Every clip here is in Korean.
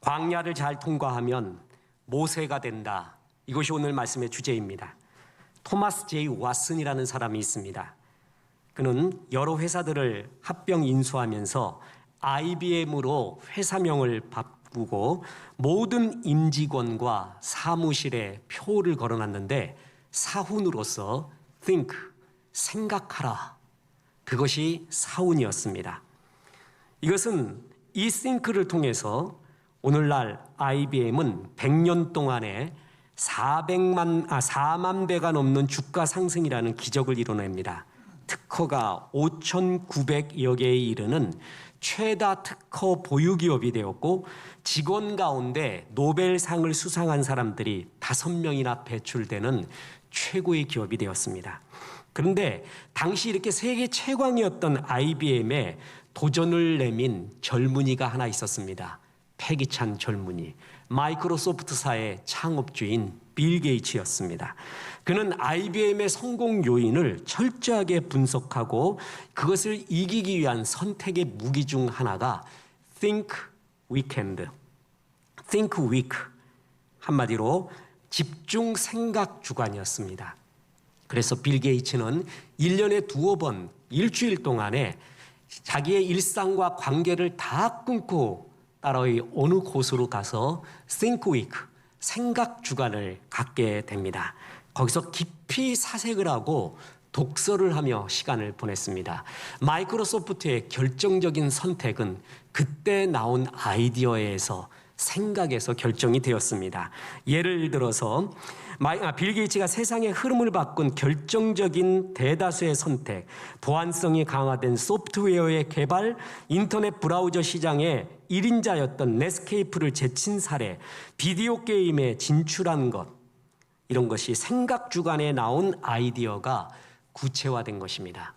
광야를 잘 통과하면 모세가 된다. 이것이 오늘 말씀의 주제입니다. 토마스 제이 왓슨이라는 사람이 있습니다. 그는 여러 회사들을 합병 인수하면서 IBM으로 회사명을 바꾸고 모든 임직원과 사무실에 표를 걸어놨는데 사훈으로서 think, 생각하라. 그것이 사훈이었습니다. 이것은 이 think를 통해서 오늘날 IBM은 100년 동안에 4만 배가 넘는 주가 상승이라는 기적을 이뤄냅니다. 특허가 5,900여 개에 이르는 최다 특허 보유 기업이 되었고 직원 가운데 노벨상을 수상한 사람들이 5명이나 배출되는 최고의 기업이 되었습니다. 그런데 당시 이렇게 세계 최강이었던 IBM에 도전을 내민 젊은이가 하나 있었습니다. 패기찬 젊은이, 마이크로소프트사의 창업주인 빌 게이츠였습니다. 그는 IBM의 성공 요인을 철저하게 분석하고 그것을 이기기 위한 선택의 무기 중 하나가 Think Weekend, Think Week, 한마디로 집중 생각 주간이었습니다. 그래서 빌 게이츠는 1년에 2번 일주일 동안에 자기의 일상과 관계를 다 끊고 따라의 어느 곳으로 가서 Think Week, 생각 주간을 갖게 됩니다. 거기서 깊이 사색을 하고 독서를 하며 시간을 보냈습니다. 마이크로소프트의 결정적인 선택은 그때 나온 아이디어에서 생각에서 결정이 되었습니다. 예를 들어서 빌 게이츠가 세상의 흐름을 바꾼 결정적인 대다수의 선택, 보안성이 강화된 소프트웨어의 개발, 인터넷 브라우저 시장의 1인자였던 넷스케이프를 제친 사례, 비디오 게임에 진출한 것, 이런 것이 생각 주간에 나온 아이디어가 구체화된 것입니다.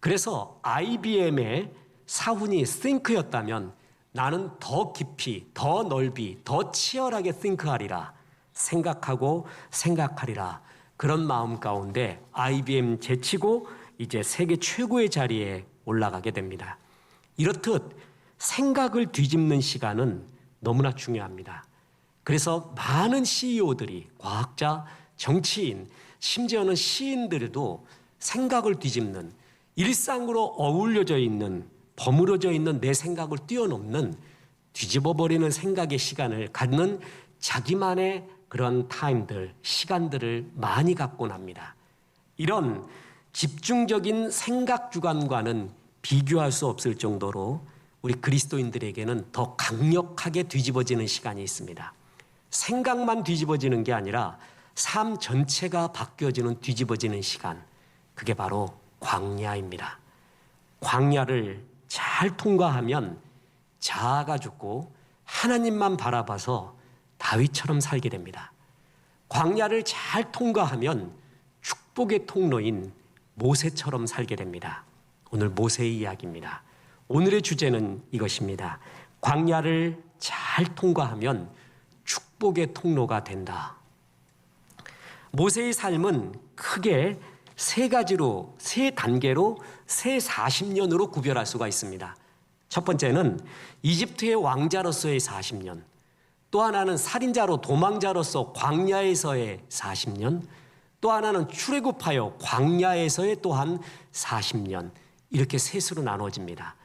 그래서 IBM의 사훈이 think였다면 나는 더 깊이, 더 넓이, 더 치열하게 think하리라, 생각하고 생각하리라, 그런 마음 가운데 IBM 제치고 이제 세계 최고의 자리에 올라가게 됩니다. 이렇듯 생각을 뒤집는 시간은 너무나 중요합니다. 그래서 많은 CEO들이, 과학자, 정치인, 심지어는 시인들도 생각을 뒤집는, 일상으로 어울려져 있는, 버무려져 있는 내 생각을 뛰어넘는, 뒤집어버리는 생각의 시간을 갖는 자기만의 그런 타임들, 시간들을 많이 갖곤 합니다. 이런 집중적인 생각 주간과는 비교할 수 없을 정도로 우리 그리스도인들에게는 더 강력하게 뒤집어지는 시간이 있습니다. 생각만 뒤집어지는 게 아니라 삶 전체가 바뀌어지는, 뒤집어지는 시간, 그게 바로 광야입니다. 광야를 잘 통과하면 자아가 죽고 하나님만 바라봐서 다윗처럼 살게 됩니다. 광야를 잘 통과하면 축복의 통로인 모세처럼 살게 됩니다. 오늘 모세의 이야기입니다. 오늘의 주제는 이것입니다. 광야를 잘 통과하면 축복의 통로가 된다. 모세의 삶은 크게 세 단계로 새 40년으로 구별할 수가 있습니다. 첫 번째는 이집트의 왕자로서의 40년, 또 하나는 살인자로 도망자로서 광야에서의 40년, 또 하나는 출애굽하여 광야에서의 또한 40년, 이렇게 셋으로 나눠집니다.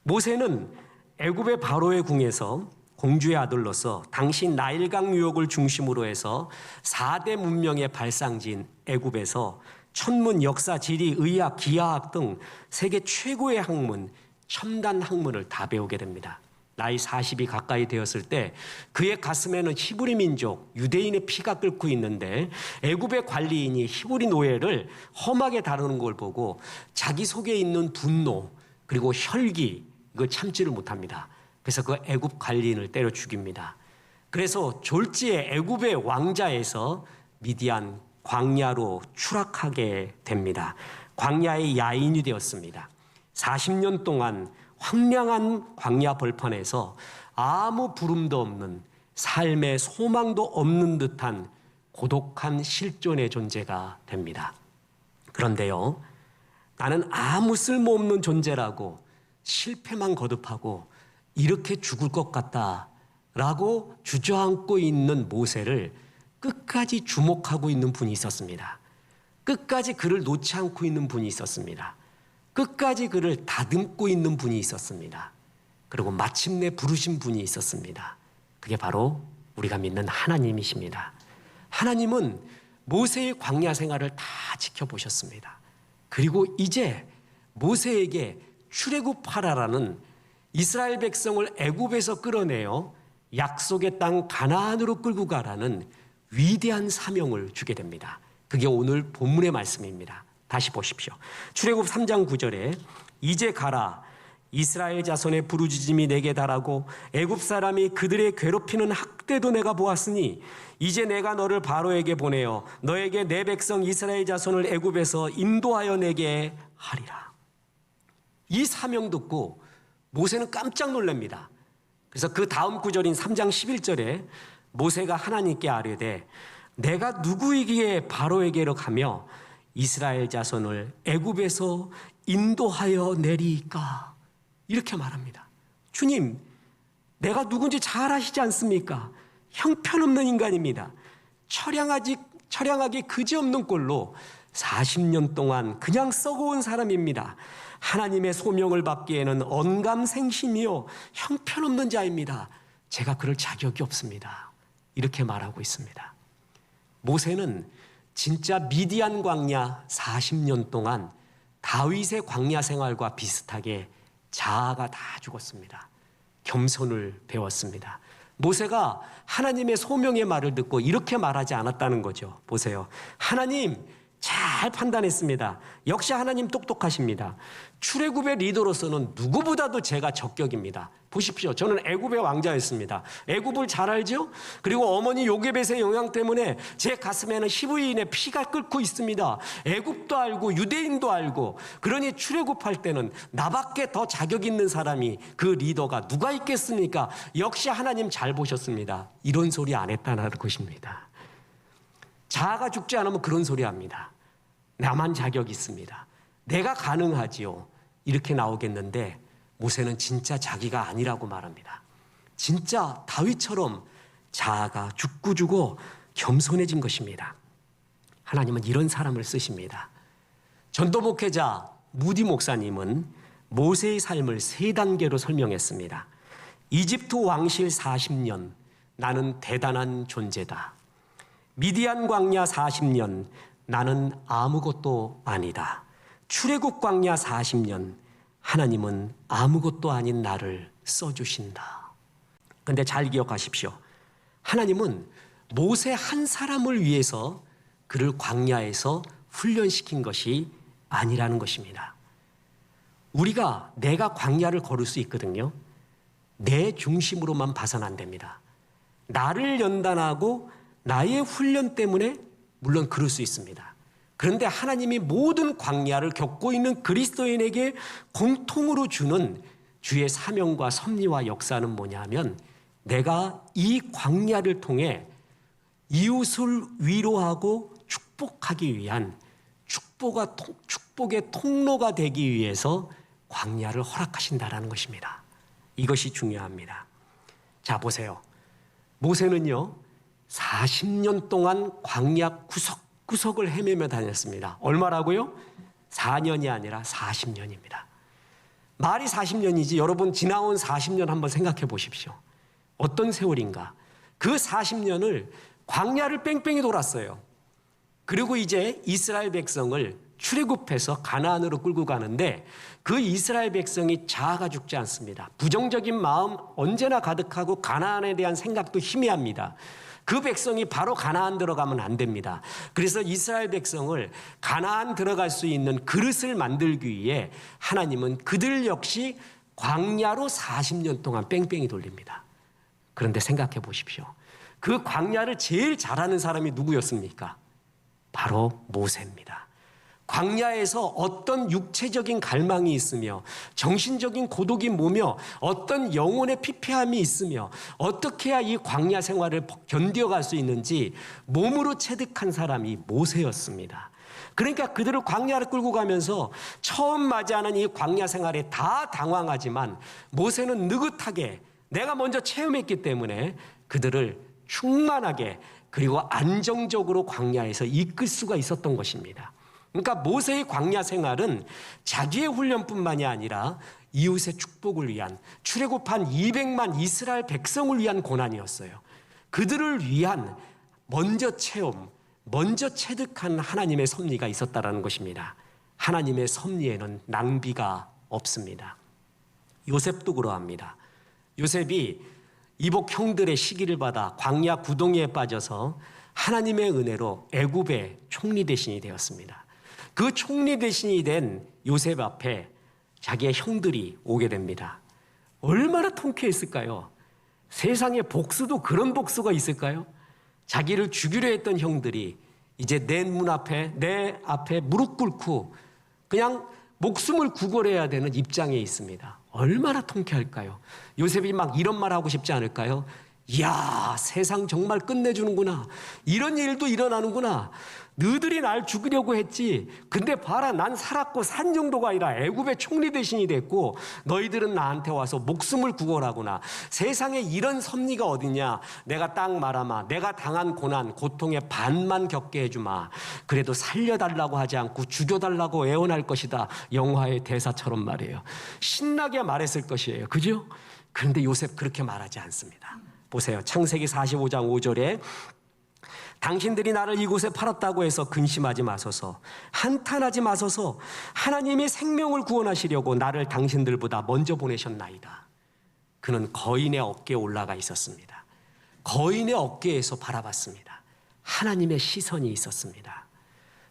모세는 애굽의 바로의 궁에서 공주의 아들로서 당시 나일강 유역을 중심으로 해서 4대 문명의 발상지인 애굽에서 천문, 역사, 지리, 의학, 기하학 등 세계 최고의 학문, 첨단 학문을 다 배우게 됩니다. 나이 40이 가까이 되었을 때 그의 가슴에는 히브리 민족, 유대인의 피가 끓고 있는데 애굽의 관리인이 히브리 노예를 험하게 다루는 걸 보고 자기 속에 있는 분노 그리고 혈기, 이걸 참지를 못합니다. 그래서 그 애굽 관리인을 때려 죽입니다. 그래서 졸지에 애굽의 왕자에서 미디안 광야로 추락하게 됩니다. 광야의 야인이 되었습니다. 40년 동안 황량한 광야 벌판에서 아무 부름도 없는, 삶의 소망도 없는 듯한 고독한 실존의 존재가 됩니다. 그런데요, 나는 아무 쓸모없는 존재라고 실패만 거듭하고 이렇게 죽을 것 같다 라고 주저앉고 있는 모세를 끝까지 주목하고 있는 분이 있었습니다. 끝까지 그를 놓지 않고 있는 분이 있었습니다. 끝까지 그를 다듬고 있는 분이 있었습니다. 그리고 마침내 부르신 분이 있었습니다. 그게 바로 우리가 믿는 하나님이십니다. 하나님은 모세의 광야 생활을 다 지켜보셨습니다. 그리고 이제 모세에게 출애굽하라라는 이스라엘 백성을 애굽에서 끌어내어 약속의 땅 가나안으로 끌고 가라는 위대한 사명을 주게 됩니다. 그게 오늘 본문의 말씀입니다. 다시 보십시오. 출애굽 3장 9절에 이제 가라 이스라엘 자손의 부르짖음이 내게 달하고 애굽 사람이 그들의 괴롭히는 학대도 내가 보았으니 이제 내가 너를 바로에게 보내어 너에게 내 백성 이스라엘 자손을 애굽에서 인도하여 내게 하리라. 이 사명 듣고 모세는 깜짝 놀랍니다. 그래서 그 다음 구절인 3장 11절에 모세가 하나님께 아뢰되 내가 누구이기에 바로에게로 가며 이스라엘 자손을 애굽에서 인도하여 내리까? 이렇게 말합니다. 주님, 내가 누군지 잘 아시지 않습니까? 형편없는 인간입니다. 처량하기 그지없는 꼴로 40년 동안 그냥 썩어온 사람입니다. 하나님의 소명을 받기에는 언감생심이요 형편없는 자입니다. 제가 그럴 자격이 없습니다. 이렇게 말하고 있습니다. 모세는 진짜 미디안 광야 40년 동안 다윗의 광야 생활과 비슷하게 자아가 다 죽었습니다. 겸손을 배웠습니다. 모세가 하나님의 소명의 말을 듣고 이렇게 말하지 않았다는 거죠. 보세요. 하나님 잘 판단했습니다. 역시 하나님 똑똑하십니다. 출애굽의 리더로서는 누구보다도 제가 적격입니다. 보십시오. 저는 애굽의 왕자였습니다. 애굽을 잘 알죠? 그리고 어머니 요게벳의 영향 때문에 제 가슴에는 히브리인의 피가 끓고 있습니다. 애굽도 알고 유대인도 알고 그러니 출애굽할 때는 나밖에 더 자격 있는 사람이 그 리더가 누가 있겠습니까? 역시 하나님 잘 보셨습니다. 이런 소리 안 했다는 것입니다. 자아가 죽지 않으면 그런 소리 합니다. 나만 자격이 있습니다. 내가 가능하지요. 이렇게 나오겠는데 모세는 진짜 자기가 아니라고 말합니다. 진짜 다윗처럼 자아가 죽고 주고 겸손해진 것입니다. 하나님은 이런 사람을 쓰십니다. 전도 목회자 무디 목사님은 모세의 삶을 세 단계로 설명했습니다. 이집트 왕실 40년, 나는 대단한 존재다. 미디안 광야 40년, 나는 아무것도 아니다. 출애굽 광야 40년, 하나님은 아무것도 아닌 나를 써주신다. 그런데 잘 기억하십시오. 하나님은 모세 한 사람을 위해서 그를 광야에서 훈련시킨 것이 아니라는 것입니다. 우리가 내가 광야를 걸을 수 있거든요. 내 중심으로만 봐서는 안 됩니다. 나를 연단하고 나의 훈련 때문에 물론 그럴 수 있습니다. 그런데 하나님이 모든 광야를 겪고 있는 그리스도인에게 공통으로 주는 주의 사명과 섭리와 역사는 뭐냐면 내가 이 광야를 통해 이웃을 위로하고 축복하기 위한 축복의 통로가 되기 위해서 광야를 허락하신다라는 것입니다. 이것이 중요합니다. 자, 보세요. 모세는요 40년 동안 광야 구석구석을 헤매며 다녔습니다. 얼마라고요? 4년이 아니라 40년입니다. 말이 40년이지 여러분 지나온 40년 한번 생각해 보십시오. 어떤 세월인가? 그 40년을 광야를 뺑뺑이 돌았어요. 그리고 이제 이스라엘 백성을 출애굽해서 가나안으로 끌고 가는데 그 이스라엘 백성이 자아가 죽지 않습니다. 부정적인 마음 언제나 가득하고 가나안에 대한 생각도 희미합니다. 그 백성이 바로 가나안 들어가면 안 됩니다. 그래서 이스라엘 백성을 가나안 들어갈 수 있는 그릇을 만들기 위해 하나님은 그들 역시 광야로 40년 동안 뺑뺑이 돌립니다. 그런데 생각해 보십시오. 그 광야를 제일 잘하는 사람이 누구였습니까? 바로 모세입니다. 광야에서 어떤 육체적인 갈망이 있으며 정신적인 고독이 뭐며 어떤 영혼의 피폐함이 있으며 어떻게 해야 이 광야 생활을 견뎌갈 수 있는지 몸으로 체득한 사람이 모세였습니다. 그러니까 그들을 광야를 끌고 가면서 처음 맞이하는 이 광야 생활에 다 당황하지만 모세는 느긋하게 내가 먼저 체험했기 때문에 그들을 충만하게 그리고 안정적으로 광야에서 이끌 수가 있었던 것입니다. 그러니까 모세의 광야 생활은 자기의 훈련뿐만이 아니라 이웃의 축복을 위한, 출애굽한 200만 이스라엘 백성을 위한 고난이었어요. 그들을 위한 먼저 체험, 먼저 체득한 하나님의 섭리가 있었다는 것입니다. 하나님의 섭리에는 낭비가 없습니다. 요셉도 그러합니다. 요셉이 이복 형들의 시기를 받아 광야 구덩이에 빠져서 하나님의 은혜로 애굽의 총리 대신이 되었습니다. 그 총리 대신이 된 요셉 앞에 자기의 형들이 오게 됩니다. 얼마나 통쾌했을까요? 세상에 복수도 그런 복수가 있을까요? 자기를 죽이려 했던 형들이 이제 내 앞에 무릎 꿇고 그냥 목숨을 구걸해야 되는 입장에 있습니다. 얼마나 통쾌할까요? 요셉이 막 이런 말 하고 싶지 않을까요? 이야, 세상 정말 끝내주는구나. 이런 일도 일어나는구나. 너희들이 날 죽이려고 했지. 근데 봐라, 난 살았고 산 정도가 아니라 애굽의 총리 대신이 됐고 너희들은 나한테 와서 목숨을 구걸하구나. 세상에 이런 섭리가 어디냐. 내가 딱 말하마. 내가 당한 고난, 고통의 반만 겪게 해주마. 그래도 살려달라고 하지 않고 죽여달라고 애원할 것이다. 영화의 대사처럼 말이에요. 신나게 말했을 것이에요. 그죠? 그런데 요셉 그렇게 말하지 않습니다. 보세요. 창세기 45장 5절에 당신들이 나를 이곳에 팔았다고 해서 근심하지 마소서, 한탄하지 마소서. 하나님이 생명을 구원하시려고 나를 당신들보다 먼저 보내셨나이다. 그는 거인의 어깨에 올라가 있었습니다. 거인의 어깨에서 바라봤습니다. 하나님의 시선이 있었습니다.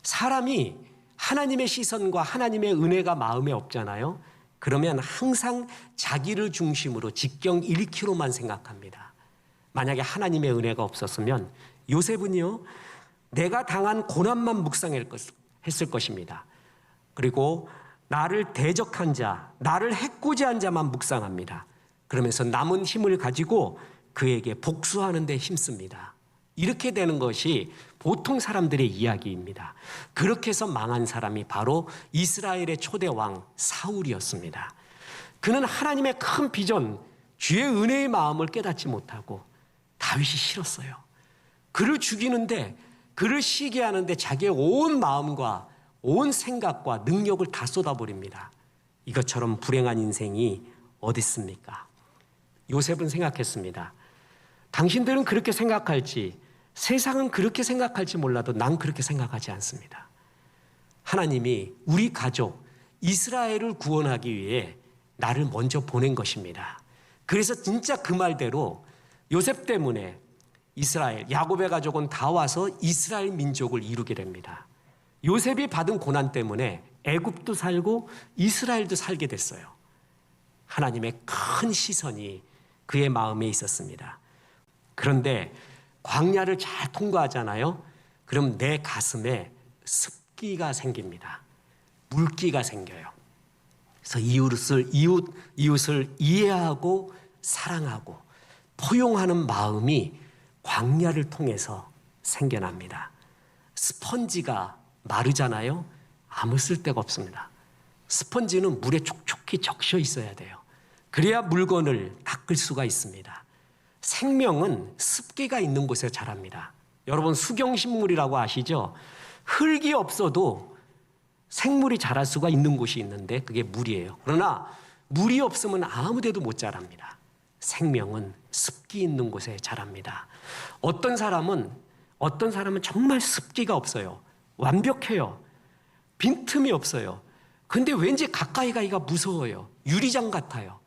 사람이 하나님의 시선과 하나님의 은혜가 마음에 없잖아요. 그러면 항상 자기를 중심으로 직경 1km만 생각합니다. 만약에 하나님의 은혜가 없었으면 요셉은요, 내가 당한 고난만 묵상했을 것입니다. 그리고 나를 대적한 자, 나를 해코지한 자만 묵상합니다. 그러면서 남은 힘을 가지고 그에게 복수하는 데 힘씁니다. 이렇게 되는 것이 보통 사람들의 이야기입니다. 그렇게 해서 망한 사람이 바로 이스라엘의 초대 왕 사울이었습니다. 그는 하나님의 큰 비전, 주의 은혜의 마음을 깨닫지 못하고 다윗이 싫었어요. 그를 죽이는데, 그를 시게 하는데 자기의 온 마음과 온 생각과 능력을 다 쏟아버립니다. 이것처럼 불행한 인생이 어디 있습니까? 요셉은 생각했습니다. 당신들은 그렇게 생각할지, 세상은 그렇게 생각할지 몰라도 난 그렇게 생각하지 않습니다. 하나님이 우리 가족 이스라엘을 구원하기 위해 나를 먼저 보낸 것입니다. 그래서 진짜 그 말대로 요셉 때문에 이스라엘, 야곱의 가족은 다 와서 이스라엘 민족을 이루게 됩니다. 요셉이 받은 고난 때문에 애굽도 살고 이스라엘도 살게 됐어요. 하나님의 큰 시선이 그의 마음에 있었습니다. 그런데 광야를 잘 통과하잖아요. 그럼 내 가슴에 습기가 생깁니다. 물기가 생겨요. 그래서 이웃을 이해하고 사랑하고 포용하는 마음이 광야를 통해서 생겨납니다. 스펀지가 마르잖아요. 아무 쓸데가 없습니다. 스펀지는 물에 촉촉히 적셔 있어야 돼요. 그래야 물건을 닦을 수가 있습니다. 생명은 습기가 있는 곳에 자랍니다. 여러분, 수경식물이라고 아시죠? 흙이 없어도 생물이 자랄 수가 있는 곳이 있는데 그게 물이에요. 그러나 물이 없으면 아무 데도 못 자랍니다. 생명은 습기 있는 곳에 자랍니다. 어떤 사람은 정말 습기가 없어요. 완벽해요. 빈틈이 없어요. 근데 왠지 가까이 가기가 무서워요. 유리장 같아요.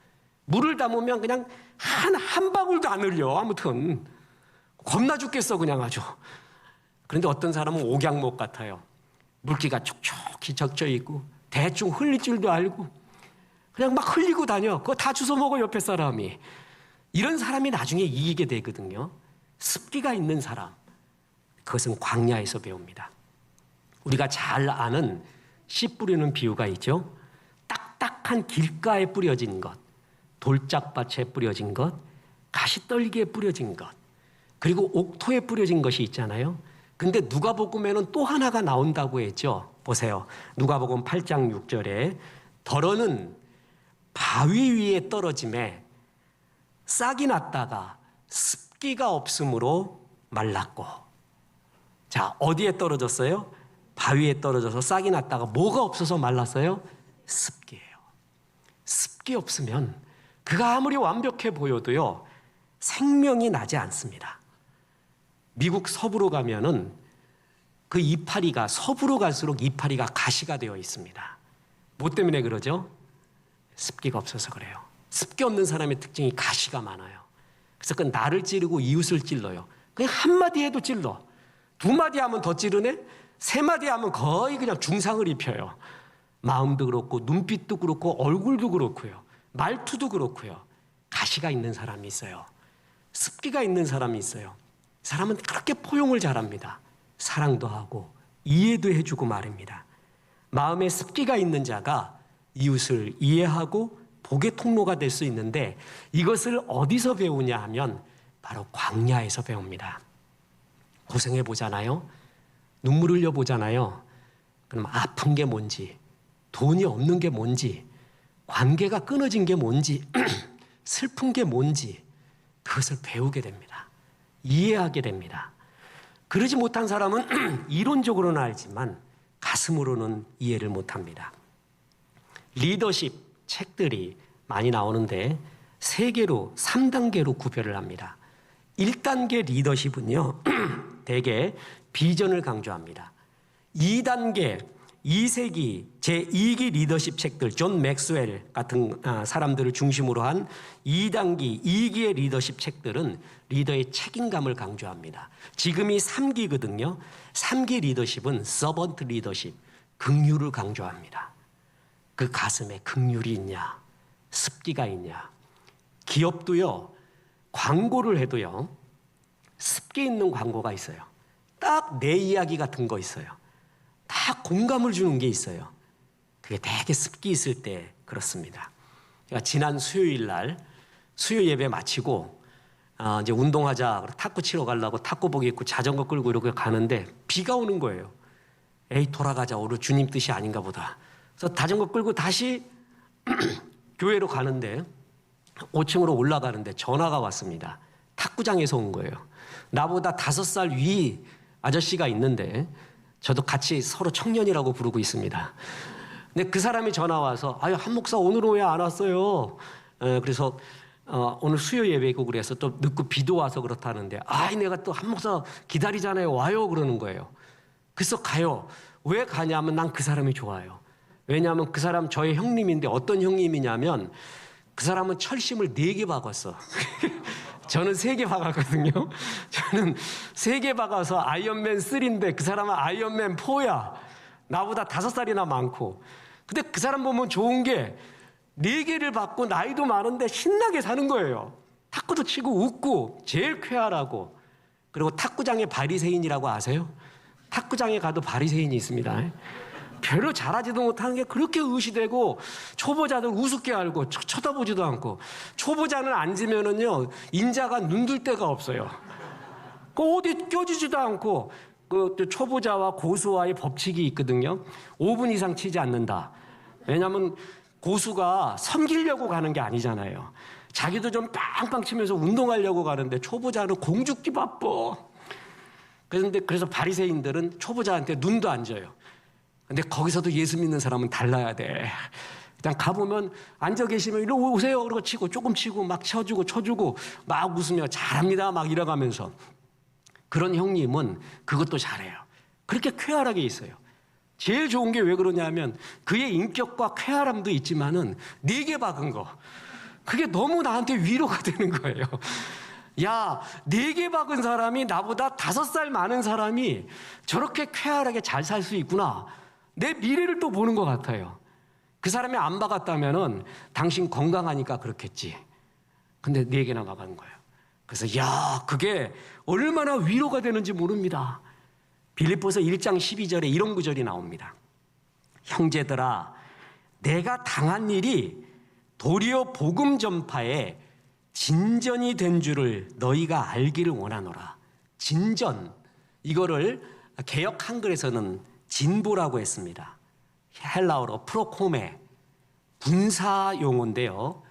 물을 담으면 그냥 한 방울도 안 흘려. 아무튼 겁나 죽겠어 그냥 아주. 그런데 어떤 사람은 옥양목 같아요. 물기가 촉촉히 적셔 있고 대충 흘릴 줄도 알고 그냥 막 흘리고 다녀. 그거 다 주워 먹어 옆에 사람이. 이런 사람이 나중에 이기게 되거든요. 습기가 있는 사람, 그것은 광야에서 배웁니다. 우리가 잘 아는 씨 뿌리는 비유가 있죠. 딱딱한 길가에 뿌려진 것, 돌짝밭에 뿌려진 것, 가시떨기에 뿌려진 것, 그리고 옥토에 뿌려진 것이 있잖아요. 근데 누가복음에는 또 하나가 나온다고 했죠. 보세요. 누가복음 8장 6절에 덜어는 바위 위에 떨어짐에 싹이 났다가 습기가 없으므로 말랐고. 자, 어디에 떨어졌어요? 바위에 떨어져서 싹이 났다가 뭐가 없어서 말랐어요? 습기예요. 습기 없으면 그가 아무리 완벽해 보여도요, 생명이 나지 않습니다. 미국 서부로 가면은 그 이파리가, 서부로 갈수록 이파리가 가시가 되어 있습니다. 뭐 때문에 그러죠? 습기가 없어서 그래요. 습기 없는 사람의 특징이 가시가 많아요. 그래서 그 나를 찌르고 이웃을 찔러요. 그냥 한마디 해도 찔러. 두 마디 하면 더 찌르네? 세 마디 하면 거의 그냥 중상을 입혀요. 마음도 그렇고 눈빛도 그렇고 얼굴도 그렇고요. 말투도 그렇고요. 가시가 있는 사람이 있어요. 습기가 있는 사람이 있어요. 사람은 그렇게 포용을 잘합니다. 사랑도 하고 이해도 해주고 말입니다. 마음에 습기가 있는 자가 이웃을 이해하고 복의 통로가 될 수 있는데, 이것을 어디서 배우냐 하면 바로 광야에서 배웁니다. 고생해 보잖아요. 눈물 흘려 보잖아요. 그럼 아픈 게 뭔지, 돈이 없는 게 뭔지, 관계가 끊어진 게 뭔지, 슬픈 게 뭔지, 그것을 배우게 됩니다. 이해하게 됩니다. 그러지 못한 사람은 이론적으로는 알지만 가슴으로는 이해를 못합니다. 리더십 책들이 많이 나오는데 3개로, 3단계로 구별을 합니다. 1단계 리더십은요, 대개 비전을 강조합니다. 2단계, 2세기 제2기 리더십 책들, 존 맥스웰 같은 사람들을 중심으로 한 2단기, 2기의 리더십 책들은 리더의 책임감을 강조합니다. 지금이 3기거든요. 3기 리더십은 서번트 리더십, 긍휼을 강조합니다. 그 가슴에 긍휼이 있냐, 습기가 있냐. 기업도요, 광고를 해도요, 습기 있는 광고가 있어요. 딱 내 이야기 같은 거 있어요. 다 공감을 주는 게 있어요. 그게 되게 습기 있을 때 그렇습니다. 제가 지난 수요일 날 수요 예배 마치고 이제 운동하자, 탁구 치러 가려고 탁구복 입고 자전거 끌고 이렇게 가는데 비가 오는 거예요. 에이, 돌아가자. 오늘 주님 뜻이 아닌가 보다. 그래서 자전거 끌고 다시 교회로 가는데 5층으로 올라가는데 전화가 왔습니다. 탁구장에서 온 거예요. 나보다 5살 위 아저씨가 있는데 저도 같이 서로 청년이라고 부르고 있습니다. 근데 그 사람이 전화 와서, 아유, 한 목사 오늘은 왜 안 왔어요? 그래서 오늘 수요 예배고 그래서 또 늦고 비도 와서 그렇다는데, 아이, 내가 또 한 목사 기다리잖아요. 와요. 그러는 거예요. 그래서 가요. 왜 가냐면 난 그 사람이 좋아요. 왜냐하면 그 사람 저의 형님인데, 어떤 형님이냐면 그 사람은 철심을 4개 박았어. 저는 3개 박았거든요. 저는 3개 박아서 아이언맨 3인데 그 사람은 아이언맨 4야. 나보다 5살이나 많고. 근데 그 사람 보면 좋은 게 4개를 받고 나이도 많은데 신나게 사는 거예요. 탁구도 치고 웃고 제일 쾌활하고. 그리고 탁구장에 바리새인이라고 아세요? 탁구장에 가도 바리새인이 있습니다. 별로 잘하지도 못하는 게 그렇게 의시되고, 초보자들 우습게 알고 쳐다보지도 않고, 초보자는 앉으면은요 인자가 눈들 데가 없어요. 그 어디 껴주지도 않고. 그 초보자와 고수와의 법칙이 있거든요. 5분 이상 치지 않는다. 왜냐하면 고수가 섬기려고 가는 게 아니잖아요. 자기도 좀 빵빵 치면서 운동하려고 가는데 초보자는 공 죽기 바빠. 그래서 바리새인들은 초보자한테 눈도 안 줘요. 근데 거기서도 예수 믿는 사람은 달라야 돼. 일단 가보면 앉아 계시면 이리 오세요. 그러고 치고 조금 치고 막 쳐주고 막 웃으며 잘합니다. 막 이래가면서. 그런 형님은 그것도 잘해요. 그렇게 쾌활하게 있어요. 제일 좋은 게 왜 그러냐면 그의 인격과 쾌활함도 있지만은 4개 박은 거. 그게 너무 나한테 위로가 되는 거예요. 야, 4개 박은 사람이 나보다 5살 많은 사람이 저렇게 쾌활하게 잘 살 수 있구나. 내 미래를 또 보는 것 같아요. 그 사람이 안 박았다면은 당신 건강하니까 그렇겠지. 근데 4개나 박은 거예요. 그래서 야, 그게 얼마나 위로가 되는지 모릅니다. 빌립보서 1장 12절에 이런 구절이 나옵니다. 형제들아, 내가 당한 일이 도리어 복음 전파에 진전이 된 줄을 너희가 알기를 원하노라. 진전, 이거를 개역 한글에서는 진보라고 했습니다. 헬라어로 프로코메, 군사 용어인데요.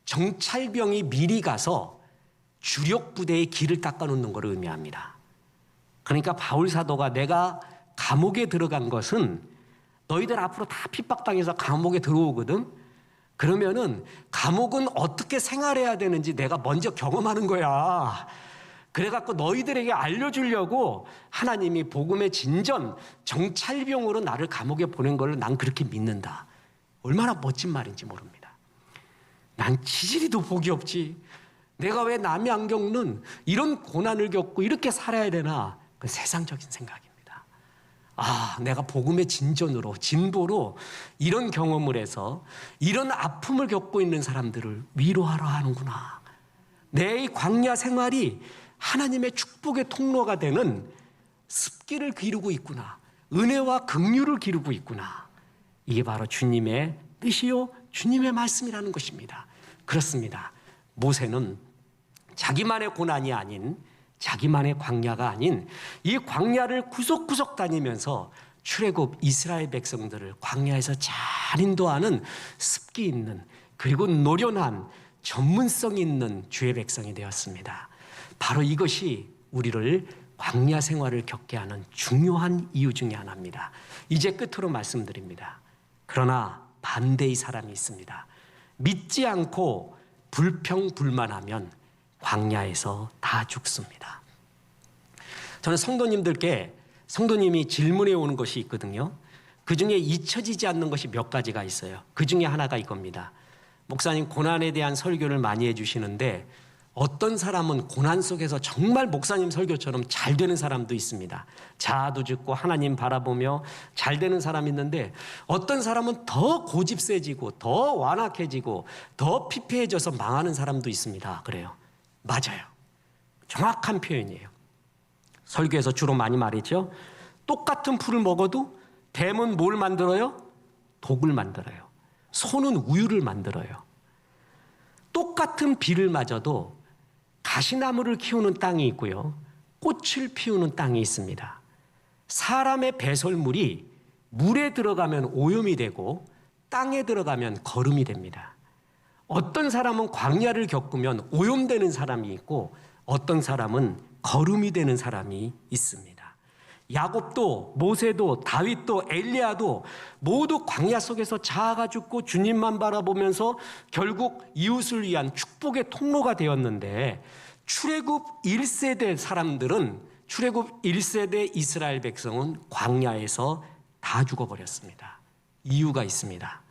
정찰병이 미리 가서 주력 부대의 길을 닦아놓는 것을 의미합니다. 그러니까 바울 사도가 내가 감옥에 들어간 것은 너희들 앞으로 다 핍박당해서 감옥에 들어오거든. 그러면은 감옥은 어떻게 생활해야 되는지 내가 먼저 경험하는 거야. 그래갖고 너희들에게 알려주려고 하나님이 복음의 진전, 정찰병으로 나를 감옥에 보낸 걸 난 그렇게 믿는다. 얼마나 멋진 말인지 모릅니다. 난 지지리도 복이 없지. 내가 왜 남이 안 겪는 이런 고난을 겪고 이렇게 살아야 되나? 그 세상적인 생각입니다. 내가 복음의 진전으로, 진보로 이런 경험을 해서 이런 아픔을 겪고 있는 사람들을 위로하러 하는구나. 내 이 광야 생활이 하나님의 축복의 통로가 되는 습기를 기르고 있구나. 은혜와 긍휼을 기르고 있구나. 이게 바로 주님의 뜻이요, 주님의 말씀이라는 것입니다. 그렇습니다. 모세는 자기만의 고난이 아닌, 자기만의 광야가 아닌 이 광야를 구석구석 다니면서 출애굽 이스라엘 백성들을 광야에서 잘 인도하는 습기 있는, 그리고 노련한, 전문성 있는 주의 백성이 되었습니다. 바로 이것이 우리를 광야 생활을 겪게 하는 중요한 이유 중에 하나입니다. 이제 끝으로 말씀드립니다. 그러나 반대의 사람이 있습니다. 믿지 않고 불평불만하면 광야에서 다 죽습니다. 저는 성도님이 질문해 오는 것이 있거든요. 그 중에 잊혀지지 않는 것이 몇 가지가 있어요. 그 중에 하나가 이겁니다. 목사님, 고난에 대한 설교를 많이 해주시는데 어떤 사람은 고난 속에서 정말 목사님 설교처럼 잘 되는 사람도 있습니다. 자아도 죽고 하나님 바라보며 잘 되는 사람이 있는데, 어떤 사람은 더 고집세지고 더 완악해지고 더 피폐해져서 망하는 사람도 있습니다. 그래요. 맞아요. 정확한 표현이에요. 설교에서 주로 많이 말이죠. 똑같은 풀을 먹어도 뱀은 뭘 만들어요? 독을 만들어요. 소는 우유를 만들어요. 똑같은 비를 맞아도 가시나무를 키우는 땅이 있고요, 꽃을 피우는 땅이 있습니다. 사람의 배설물이 물에 들어가면 오염이 되고 땅에 들어가면 거름이 됩니다. 어떤 사람은 광야를 겪으면 오염되는 사람이 있고 어떤 사람은 거름이 되는 사람이 있습니다. 야곱도, 모세도, 다윗도, 엘리야도 모두 광야 속에서 자아가 죽고 주님만 바라보면서 결국 이웃을 위한 축복의 통로가 되었는데, 출애굽 1세대 사람들은, 출애굽 1세대 이스라엘 백성은 광야에서 다 죽어버렸습니다. 이유가 있습니다.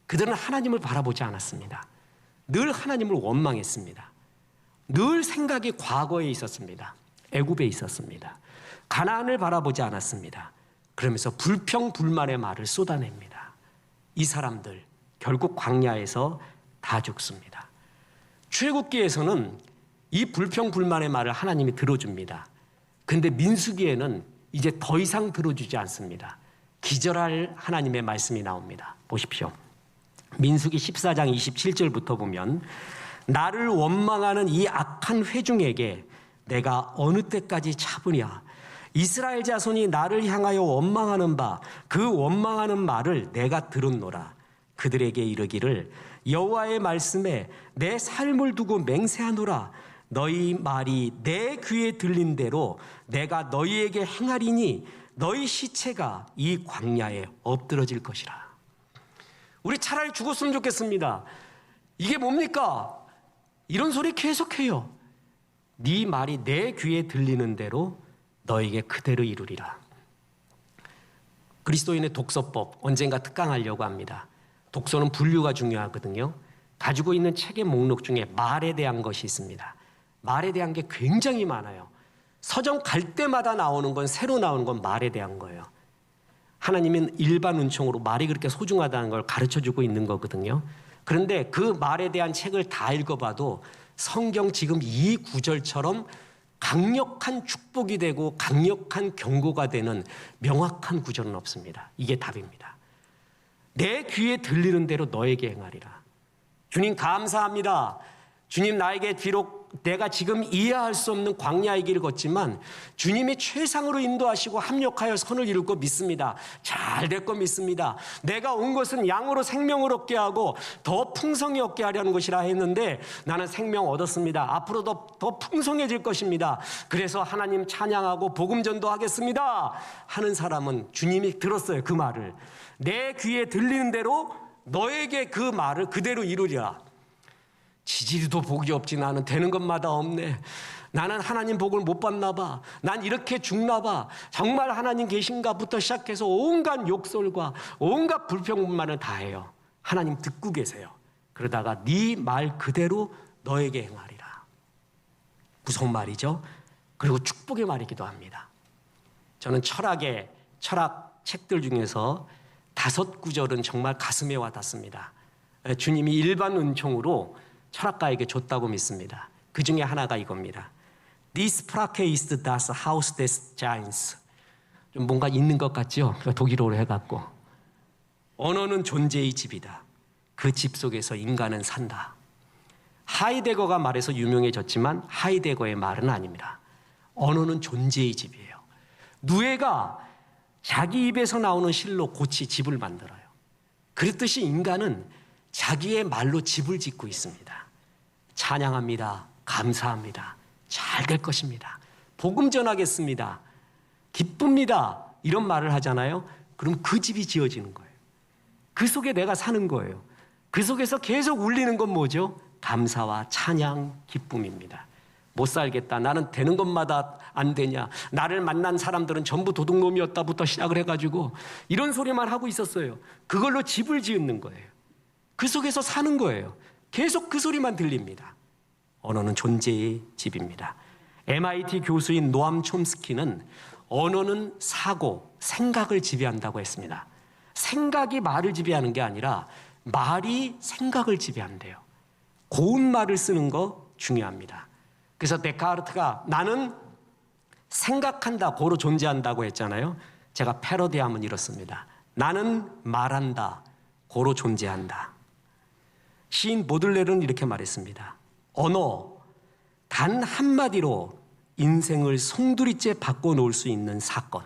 그들은 하나님을 바라보지 않았습니다. 늘 하나님을 원망했습니다. 늘 생각이 과거에 있었습니다. 애굽에 있었습니다. 가나안을 바라보지 않았습니다. 그러면서 불평불만의 말을 쏟아냅니다. 이 사람들 결국 광야에서 다 죽습니다. 출애굽기에서는 이 불평불만의 말을 하나님이 들어줍니다. 그런데 민수기에는 이제 더 이상 들어주지 않습니다. 기절할 하나님의 말씀이 나옵니다. 보십시오. 민수기 14장 27절부터 보면, 나를 원망하는 이 악한 회중에게 내가 어느 때까지 참으랴. 이스라엘 자손이 나를 향하여 원망하는 바, 그 원망하는 말을 내가 들었노라. 그들에게 이르기를, 여호와의 말씀에 내 삶을 두고 맹세하노라. 너희 말이 내 귀에 들린 대로 내가 너희에게 행하리니 너희 시체가 이 광야에 엎드러질 것이라. 우리 차라리 죽었으면 좋겠습니다. 이게 뭡니까? 이런 소리 계속해요. 네 말이 내 귀에 들리는 대로 너에게 그대로 이루리라. 그리스도인의 독서법 언젠가 특강하려고 합니다. 독서는 분류가 중요하거든요. 가지고 있는 책의 목록 중에 말에 대한 것이 있습니다. 말에 대한 게 굉장히 많아요. 서점 갈 때마다 나오는 건, 새로 나오는 건 말에 대한 거예요. 하나님은 일반 은총으로 말이 그렇게 소중하다는 걸 가르쳐주고 있는 거거든요. 그런데 그 말에 대한 책을 다 읽어봐도 성경 지금 이 구절처럼 강력한 축복이 되고 강력한 경고가 되는 명확한 구절은 없습니다. 이게 답입니다. 내 귀에 들리는 대로 너에게 행하리라. 주님 감사합니다. 주님 나에게 비록 내가 지금 이해할 수 없는 광야의 길을 걷지만 주님이 최상으로 인도하시고 합력하여 선을 이루고 믿습니다. 잘 될 거 믿습니다. 내가 온 것은 양으로 생명을 얻게 하고 더 풍성히 얻게 하려는 것이라 했는데 나는 생명 얻었습니다. 앞으로 더 풍성해질 것입니다. 그래서 하나님 찬양하고 복음 전도하겠습니다 하는 사람은 주님이 들었어요. 그 말을 내 귀에 들리는 대로 너에게 그 말을 그대로 이루리라. 지지리도 복이 없지. 나는 되는 것마다 없네. 나는 하나님 복을 못 받나 봐. 난 이렇게 죽나 봐. 정말 하나님 계신가부터 시작해서 온갖 욕설과 온갖 불평만을 다 해요. 하나님 듣고 계세요. 그러다가 네 말 그대로 너에게 행하리라. 무서운 말이죠. 그리고 축복의 말이기도 합니다. 저는 철학 책들 중에서 5구절은 정말 가슴에 와닿습니다. 주님이 일반 은총으로 철학가에게 줬다고 믿습니다. 그 중에 하나가 이겁니다. This Sprache ist das Haus des Giants. 좀 뭔가 있는 것 같죠? 독일어로 해갖고. 언어는 존재의 집이다. 그 집 속에서 인간은 산다. 하이데거가 말해서 유명해졌지만 하이데거의 말은 아닙니다. 언어는 존재의 집이에요. 누에가 자기 입에서 나오는 실로 고치 집을 만들어요. 그렇듯이 인간은 자기의 말로 집을 짓고 있습니다. 찬양합니다. 감사합니다. 잘 될 것입니다. 복음 전하겠습니다. 기쁩니다. 이런 말을 하잖아요. 그럼 그 집이 지어지는 거예요. 그 속에 내가 사는 거예요. 그 속에서 계속 울리는 건 뭐죠? 감사와 찬양, 기쁨입니다. 못 살겠다. 나는 되는 것마다 안 되냐. 나를 만난 사람들은 전부 도둑놈이었다부터 시작을 해가지고 이런 소리만 하고 있었어요. 그걸로 집을 지은 거예요. 그 속에서 사는 거예요. 계속 그 소리만 들립니다. 언어는 존재의 집입니다. MIT 교수인 노암 촘스키는 언어는 사고, 생각을 지배한다고 했습니다. 생각이 말을 지배하는 게 아니라 말이 생각을 지배한대요. 고운 말을 쓰는 거 중요합니다. 그래서 데카르트가 나는 생각한다, 고로 존재한다고 했잖아요. 제가 패러디하면 이렇습니다. 나는 말한다, 고로 존재한다. 시인 보들레르는 이렇게 말했습니다. 언어, 단 한마디로 인생을 송두리째 바꿔놓을 수 있는 사건.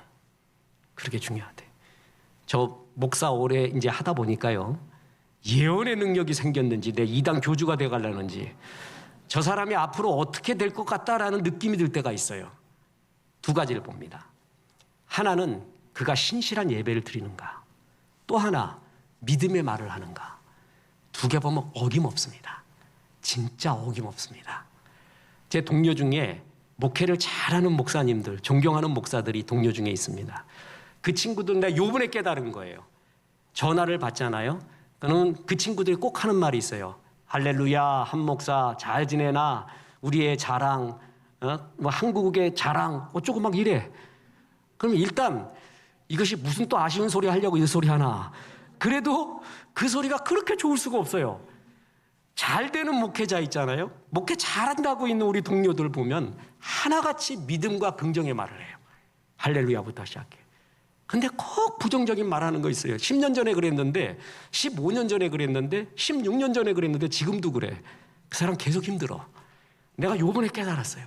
그렇게 중요하대. 저 목사 오래 이제 하다 보니까요. 예언의 능력이 생겼는지 내 이단 교주가 돼가려는지 저 사람이 앞으로 어떻게 될 것 같다라는 느낌이 들 때가 있어요. 2가지를 봅니다. 하나는 그가 신실한 예배를 드리는가. 또 하나 믿음의 말을 하는가. 2개 보면 어김없습니다. 진짜 어김없습니다. 제 동료 중에 목회를 잘하는 목사님들, 존경하는 목사들이 동료 중에 있습니다. 그 친구들 내가 요번에 깨달은 거예요. 전화를 받잖아요. 그러면 그 친구들이 꼭 하는 말이 있어요. 할렐루야, 한 목사 잘 지내나? 우리의 자랑, 뭐 한국의 자랑 어쩌고 막 이래. 그럼 일단 이것이 무슨 또 아쉬운 소리 하려고 이 소리 하나. 그래도 그 소리가 그렇게 좋을 수가 없어요. 잘 되는 목회자 있잖아요. 목회 잘한다고 있는 우리 동료들 보면 하나같이 믿음과 긍정의 말을 해요. 할렐루야부터 시작해. 근데 꼭 부정적인 말하는 거 있어요. 10년 전에 그랬는데 15년 전에 그랬는데 16년 전에 그랬는데 지금도 그래. 그 사람 계속 힘들어. 내가 요번에 깨달았어요.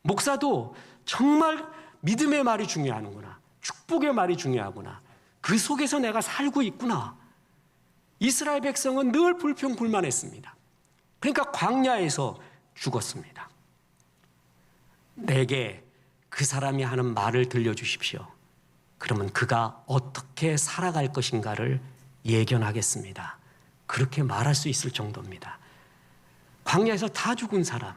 목사도 정말 믿음의 말이 중요하구나. 축복의 말이 중요하구나. 그 속에서 내가 살고 있구나. 이스라엘 백성은 늘 불평불만했습니다. 그러니까 광야에서 죽었습니다. 내게 그 사람이 하는 말을 들려주십시오. 그러면 그가 어떻게 살아갈 것인가를 예견하겠습니다. 그렇게 말할 수 있을 정도입니다. 광야에서 다 죽은 사람,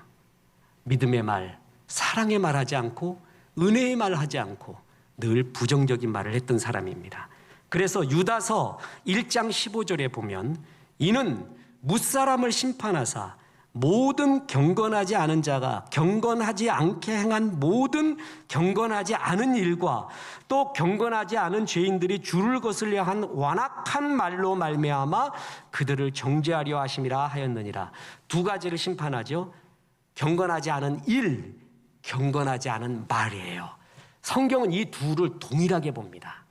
믿음의 말, 사랑의 말 하지 않고 은혜의 말 하지 않고 늘 부정적인 말을 했던 사람입니다. 그래서 유다서 1장 15절에 보면 이는 뭇사람을 심판하사 모든 경건하지 않은 자가 경건하지 않게 행한 모든 경건하지 않은 일과 또 경건하지 않은 죄인들이 주를 거슬려 한 완악한 말로 말미암아 그들을 정죄하려 하심이라 하였느니라. 2가지를 심판하죠. 경건하지 않은 일, 경건하지 않은 말이에요. 성경은 이 둘을 동일하게 봅니다.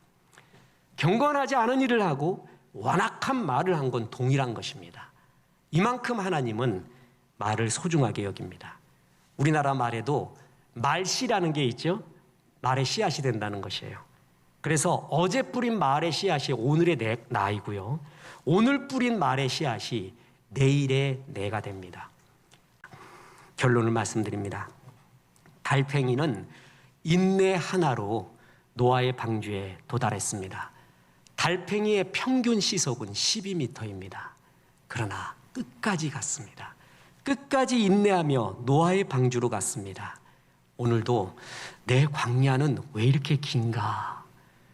경건하지 않은 일을 하고 완악한 말을 한 건 동일한 것입니다. 이만큼 하나님은 말을 소중하게 여깁니다. 우리나라 말에도 말씨라는 게 있죠. 말의 씨앗이 된다는 것이에요. 그래서 어제 뿌린 말의 씨앗이 오늘의 나이고요. 오늘 뿌린 말의 씨앗이 내일의 내가 됩니다. 결론을 말씀드립니다. 달팽이는 인내 하나로 노아의 방주에 도달했습니다. 달팽이의 평균 시속은 12m입니다. 그러나 끝까지 갔습니다. 끝까지 인내하며 노아의 방주로 갔습니다. 오늘도 내 광야는 왜 이렇게 긴가?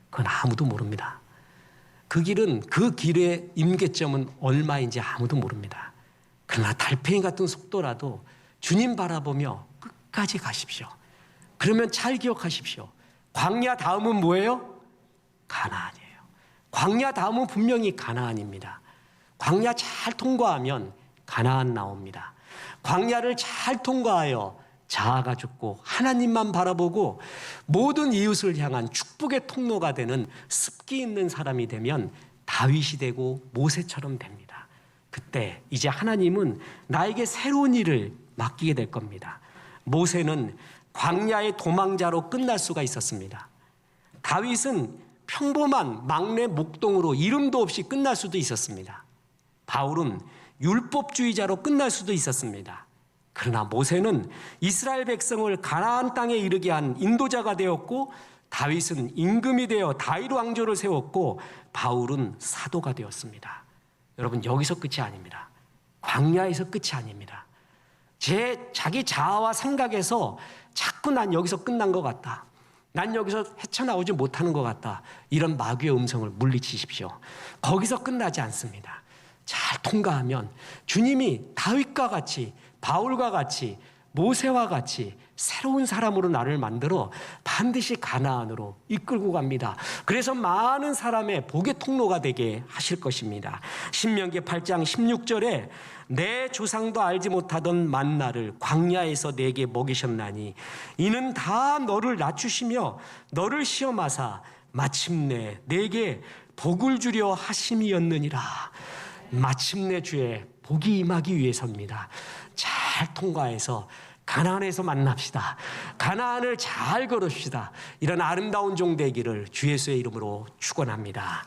그건 아무도 모릅니다. 그 길의 임계점은 얼마인지 아무도 모릅니다. 그러나 달팽이 같은 속도라도 주님 바라보며 끝까지 가십시오. 그러면 잘 기억하십시오. 광야 다음은 뭐예요? 가나안이에요. 광야 다음은 분명히 가나안입니다. 광야 잘 통과하면 가나안 나옵니다. 광야를 잘 통과하여 자아가 죽고 하나님만 바라보고 모든 이웃을 향한 축복의 통로가 되는 습기 있는 사람이 되면 다윗이 되고 모세처럼 됩니다. 그때 이제 하나님은 나에게 새로운 일을 맡기게 될 겁니다. 모세는 광야의 도망자로 끝날 수가 있었습니다. 다윗은 평범한 막내 목동으로 이름도 없이 끝날 수도 있었습니다. 바울은 율법주의자로 끝날 수도 있었습니다. 그러나 모세는 이스라엘 백성을 가나안 땅에 이르게 한 인도자가 되었고, 다윗은 임금이 되어 다윗 왕조를 세웠고, 바울은 사도가 되었습니다. 여러분, 여기서 끝이 아닙니다. 광야에서 끝이 아닙니다. 자기 자아와 생각에서 자꾸 난 여기서 끝난 것 같다, 난 여기서 헤쳐나오지 못하는 것 같다, 이런 마귀의 음성을 물리치십시오. 거기서 끝나지 않습니다. 잘 통과하면 주님이 다윗과 같이, 바울과 같이, 모세와 같이 새로운 사람으로 나를 만들어 반드시 가나안으로 이끌고 갑니다. 그래서 많은 사람의 복의 통로가 되게 하실 것입니다. 신명기 8장 16절에 내 조상도 알지 못하던 만나를 광야에서 내게 먹이셨나니 이는 다 너를 낮추시며 너를 시험하사 마침내 내게 복을 주려 하심이었느니라. 마침내 주의 복이 임하기 위해서입니다. 잘 통과해서 가나안에서 만납시다. 가나안을 잘 걸읍시다. 이런 아름다운 종 되기를 주 예수의 이름으로 축원합니다.